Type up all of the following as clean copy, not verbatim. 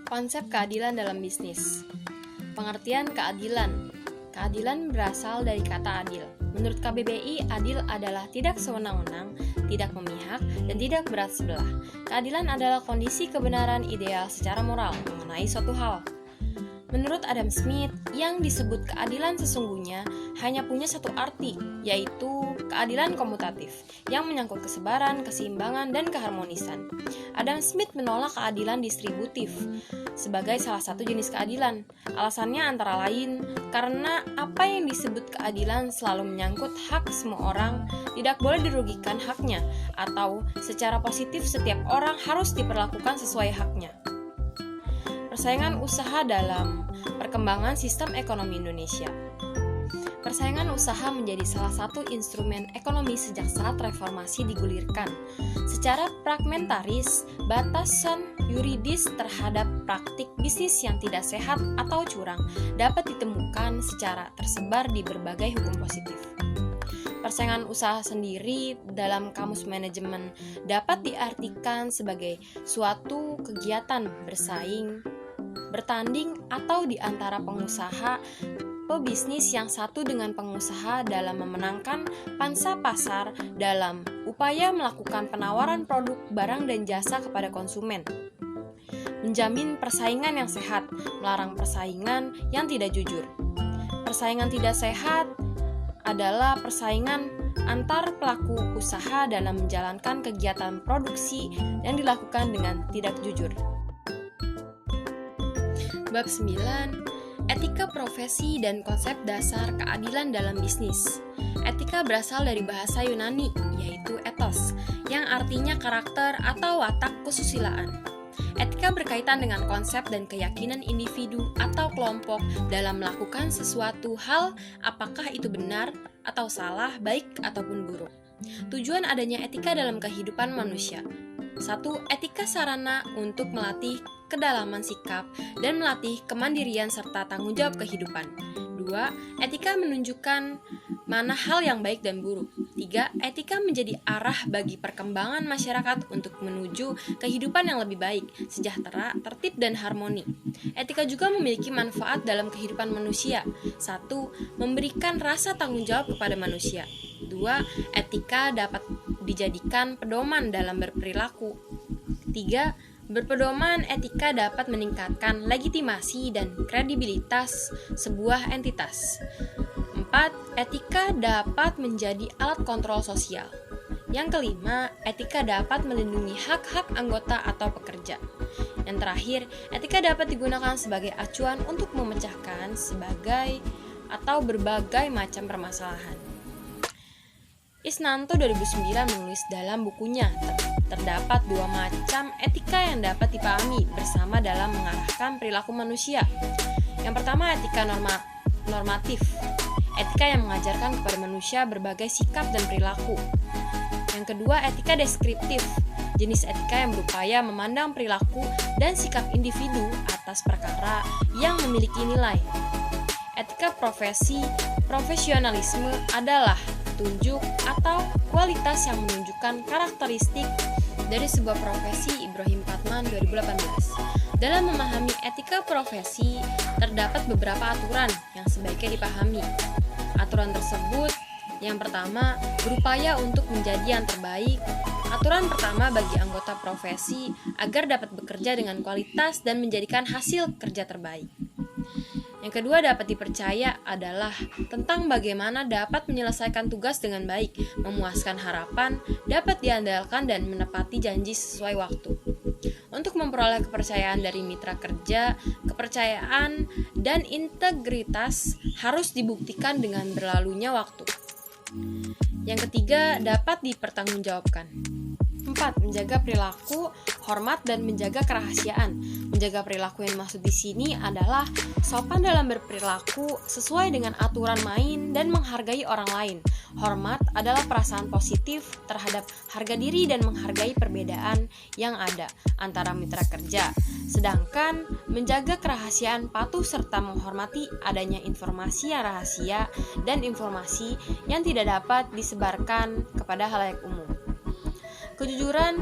Konsep keadilan dalam bisnis. Pengertian keadilan. Keadilan berasal dari kata adil. Menurut KBBI, adil adalah tidak sewenang-wenang, tidak memihak, dan tidak berat sebelah. Keadilan adalah kondisi kebenaran ideal secara moral mengenai suatu hal. Menurut Adam Smith, yang disebut keadilan sesungguhnya hanya punya satu arti, yaitu keadilan komutatif, yang menyangkut kesebaran, keseimbangan, dan keharmonisan. Adam Smith menolak keadilan distributif sebagai salah satu jenis keadilan. Alasannya antara lain karena apa yang disebut keadilan selalu menyangkut hak semua orang, tidak boleh dirugikan haknya, atau secara positif setiap orang harus diperlakukan sesuai haknya. Persaingan usaha dalam perkembangan sistem ekonomi Indonesia. Persaingan usaha menjadi salah satu instrumen ekonomi sejak saat reformasi digulirkan. Secara fragmentaris, batasan yuridis terhadap praktik bisnis yang tidak sehat atau curang dapat ditemukan secara tersebar di berbagai hukum positif. Persaingan usaha sendiri dalam kamus manajemen dapat diartikan sebagai suatu kegiatan bertanding atau di antara pengusaha pebisnis yang satu dengan pengusaha dalam memenangkan pangsa pasar dalam upaya melakukan penawaran produk, barang, dan jasa kepada konsumen. Menjamin persaingan yang sehat, melarang persaingan yang tidak jujur. Persaingan tidak sehat adalah persaingan antar pelaku usaha dalam menjalankan kegiatan produksi yang dilakukan dengan tidak jujur. Bab 9. Etika profesi dan konsep dasar keadilan dalam bisnis. Etika berasal dari bahasa Yunani, yaitu ethos, yang artinya karakter atau watak kesusilaan. Etika berkaitan dengan konsep dan keyakinan individu atau kelompok dalam melakukan sesuatu hal, apakah itu benar atau salah, baik ataupun buruk. Tujuan adanya etika dalam kehidupan manusia. 1. Etika sarana untuk melatih kedalaman sikap dan melatih kemandirian serta tanggung jawab kehidupan. 2. Etika menunjukkan mana hal yang baik dan buruk. 3. Etika menjadi arah bagi perkembangan masyarakat untuk menuju kehidupan yang lebih baik, sejahtera, tertib, dan harmoni. Etika juga memiliki manfaat dalam kehidupan manusia. 1. Memberikan rasa tanggung jawab kepada manusia. 2. Etika dapat dijadikan pedoman dalam berperilaku. 3. Berpedoman etika dapat meningkatkan legitimasi dan kredibilitas sebuah entitas. 4. Etika dapat menjadi alat kontrol sosial. Yang kelima, etika dapat melindungi hak-hak anggota atau pekerja. Yang terakhir, etika dapat digunakan sebagai acuan untuk memecahkan berbagai macam permasalahan. Isnanto 2009 menulis dalam bukunya, terdapat dua macam etika yang dapat dipahami bersama dalam mengarahkan perilaku manusia. Yang pertama, etika normatif, etika yang mengajarkan kepada manusia berbagai sikap dan perilaku. Yang kedua, etika deskriptif, jenis etika yang berupaya memandang perilaku dan sikap individu atas perkara yang memiliki nilai. Etika profesionalisme adalah tunjuk atau kualitas yang menunjukkan karakteristik dari sebuah profesi. Ibrahim Patman 2018. Dalam memahami etika profesi, terdapat beberapa aturan yang sebaiknya dipahami. Aturan tersebut, yang pertama, berupaya untuk menjadi yang terbaik. Aturan pertama bagi anggota profesi agar dapat bekerja dengan kualitas dan menjadikan hasil kerja terbaik. Yang kedua dapat dipercaya adalah tentang bagaimana dapat menyelesaikan tugas dengan baik, memuaskan harapan, dapat diandalkan dan menepati janji sesuai waktu. Untuk memperoleh kepercayaan dari mitra kerja, kepercayaan dan integritas harus dibuktikan dengan berlalunya waktu. Yang ketiga dapat dipertanggungjawabkan. 4. Menjaga perilaku, hormat, dan menjaga kerahasiaan. Menjaga perilaku yang dimaksud di sini adalah sopan dalam berperilaku sesuai dengan aturan main dan menghargai orang lain. Hormat adalah perasaan positif terhadap harga diri dan menghargai perbedaan yang ada antara mitra kerja. Sedangkan menjaga kerahasiaan patuh serta menghormati adanya informasi yang rahasia dan informasi yang tidak dapat disebarkan kepada halayak umum. Kejujuran,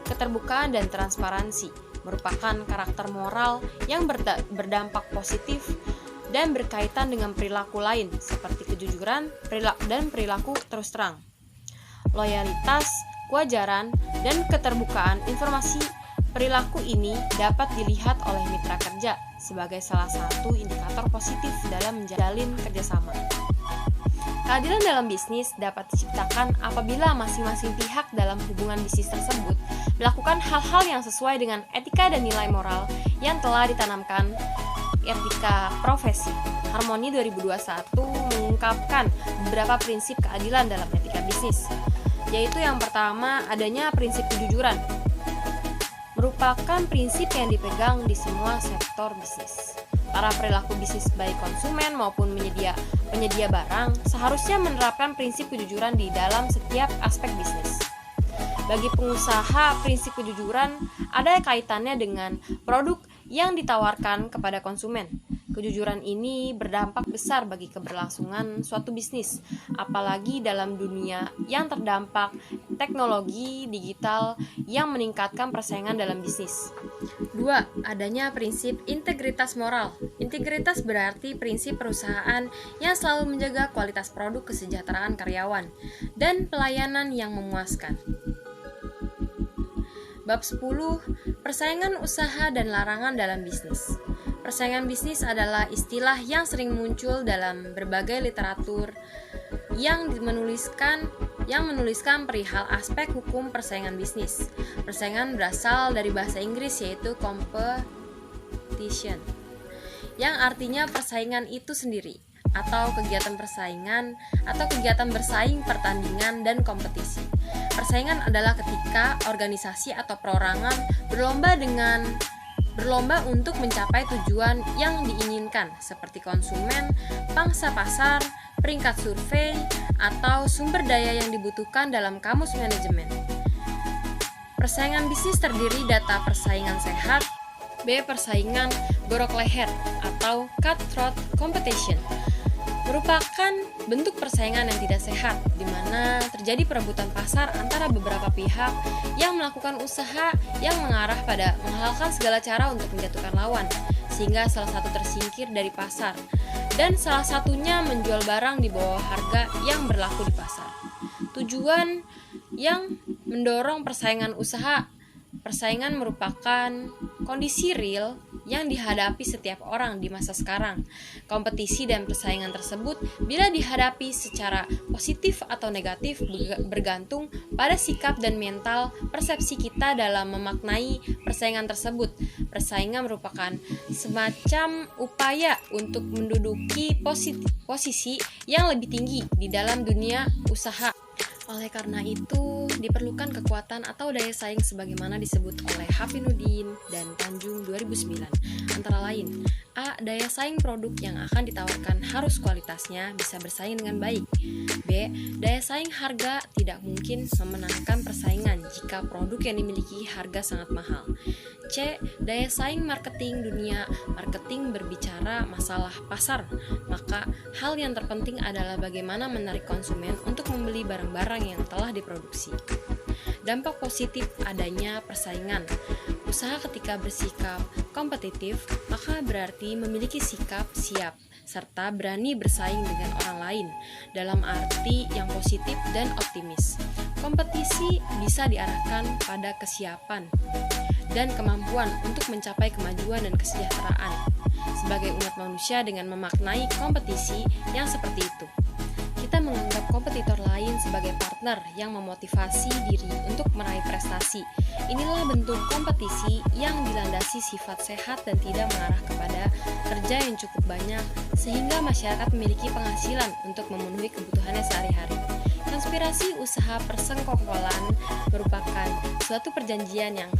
keterbukaan, dan transparansi. merupakan karakter moral yang berdampak positif dan berkaitan dengan perilaku lain seperti kejujuran dan perilaku terus terang. Loyalitas, kewajaran, dan keterbukaan informasi perilaku ini dapat dilihat oleh mitra kerja sebagai salah satu indikator positif dalam menjalin kerjasama. Keadilan dalam bisnis dapat diciptakan apabila masing-masing pihak dalam hubungan bisnis tersebut melakukan hal-hal yang sesuai dengan etika dan nilai moral yang telah ditanamkan etika profesi. Harmoni 2021 mengungkapkan beberapa prinsip keadilan dalam etika bisnis, yaitu yang pertama, adanya prinsip kejujuran. Merupakan prinsip yang dipegang di semua sektor bisnis. Para perilaku bisnis baik konsumen maupun penyedia barang seharusnya menerapkan prinsip kejujuran di dalam setiap aspek bisnis. Bagi pengusaha, prinsip kejujuran ada kaitannya dengan produk yang ditawarkan kepada konsumen. Kejujuran ini berdampak besar bagi keberlangsungan suatu bisnis, apalagi dalam dunia yang terdampak teknologi digital yang meningkatkan persaingan dalam bisnis. 2. Adanya prinsip integritas moral. Integritas berarti prinsip perusahaan yang selalu menjaga kualitas produk, kesejahteraan karyawan, dan pelayanan yang memuaskan. Bab 10. Persaingan usaha dan larangan dalam bisnis. Persaingan bisnis adalah istilah yang sering muncul dalam berbagai literatur yang menuliskan perihal aspek hukum persaingan bisnis. Persaingan berasal dari bahasa Inggris yaitu competition, yang artinya persaingan itu sendiri, atau kegiatan persaingan atau kegiatan bersaing, pertandingan, dan kompetisi. Persaingan adalah ketika organisasi atau perorangan berlomba untuk mencapai tujuan yang diinginkan seperti konsumen, pangsa pasar, peringkat survei, atau sumber daya yang dibutuhkan dalam kamus manajemen. Persaingan bisnis terdiri data persaingan sehat, B. Persaingan gorok leher atau cutthroat competition. Merupakan bentuk persaingan yang tidak sehat, di mana terjadi perebutan pasar antara beberapa pihak yang melakukan usaha yang mengarah pada menghalalkan segala cara untuk menjatuhkan lawan, sehingga salah satu tersingkir dari pasar, dan salah satunya menjual barang di bawah harga yang berlaku di pasar. Tujuan yang mendorong persaingan usaha. Persaingan merupakan kondisi real yang dihadapi setiap orang di masa sekarang. Kompetisi dan persaingan tersebut bila dihadapi secara positif atau negatif bergantung pada sikap dan mental persepsi kita dalam memaknai persaingan tersebut. Persaingan merupakan semacam upaya untuk menduduki posisi yang lebih tinggi di dalam dunia usaha. Oleh karena itu, diperlukan kekuatan atau daya saing sebagaimana disebut oleh Hafinuddin dan Tanjung 2009. Antara lain, A. Daya saing produk yang akan ditawarkan harus kualitasnya bisa bersaing dengan baik. B. Daya saing harga tidak mungkin memenangkan persaingan jika produk yang dimiliki harga sangat mahal. C. Daya saing marketing. Dunia marketing berbicara masalah pasar, maka hal yang terpenting adalah bagaimana menarik konsumen untuk membeli barang-barang yang telah diproduksi. Dampak positif adanya persaingan. Usaha ketika bersikap kompetitif, maka berarti memiliki sikap siap serta berani bersaing dengan orang lain dalam arti yang positif dan optimis. Kompetisi bisa diarahkan pada kesiapan dan kemampuan untuk mencapai kemajuan dan kesejahteraan sebagai umat manusia. Dengan memaknai kompetisi yang seperti itu, kita menganggap kompetitor lain sebagai partner yang memotivasi diri untuk meraih prestasi. Inilah bentuk kompetisi yang dilandasi sifat sehat dan tidak mengarah kepada kerja yang cukup banyak sehingga masyarakat memiliki penghasilan untuk memenuhi kebutuhannya sehari-hari. Konspirasi usaha persengkongkolan merupakan suatu perjanjian yang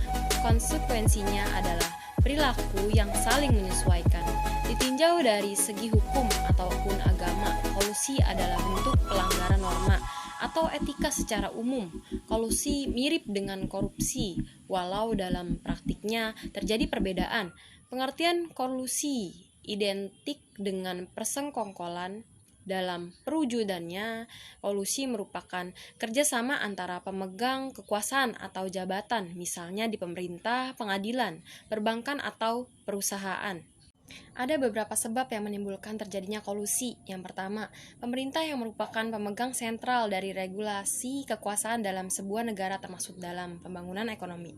konsekuensinya adalah perilaku yang saling menyesuaikan. Ditinjau dari segi hukum ataupun agama, kolusi adalah bentuk pelanggaran norma atau etika secara umum. Kolusi mirip dengan korupsi, walau dalam praktiknya terjadi perbedaan. Pengertian kolusi identik dengan persengkongkolan Dalam perwujudannya, kolusi merupakan kerjasama antara pemegang kekuasaan atau jabatan, misalnya di pemerintah, pengadilan, perbankan, atau perusahaan. Ada beberapa sebab yang menimbulkan terjadinya kolusi. Yang pertama, pemerintah yang merupakan pemegang sentral dari regulasi kekuasaan dalam sebuah negara termasuk dalam pembangunan ekonomi.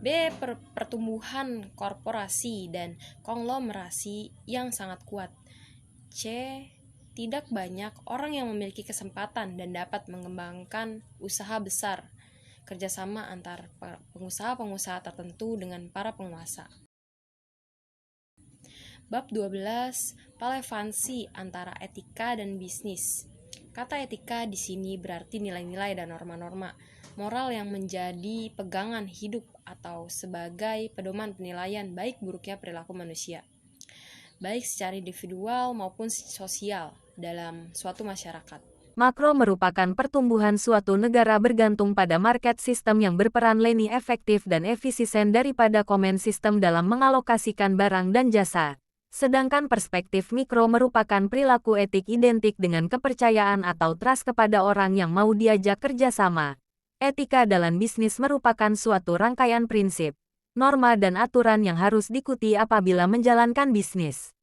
B. Pertumbuhan korporasi dan konglomerasi yang sangat kuat. C. Tidak banyak orang yang memiliki kesempatan dan dapat mengembangkan usaha besar. Kerjasama antar pengusaha-pengusaha tertentu dengan para penguasa. Bab 12, relevansi antara etika dan bisnis. Kata etika di sini berarti nilai-nilai dan norma-norma moral yang menjadi pegangan hidup atau sebagai pedoman penilaian baik buruknya perilaku manusia, baik secara individual maupun sosial dalam suatu masyarakat. Makro merupakan pertumbuhan suatu negara bergantung pada market system yang berperan lebih efektif dan efisien daripada command system dalam mengalokasikan barang dan jasa. Sedangkan perspektif mikro merupakan perilaku etik identik dengan kepercayaan atau trust kepada orang yang mau diajak kerjasama. Etika dalam bisnis merupakan suatu rangkaian prinsip, norma dan aturan yang harus diikuti apabila menjalankan bisnis.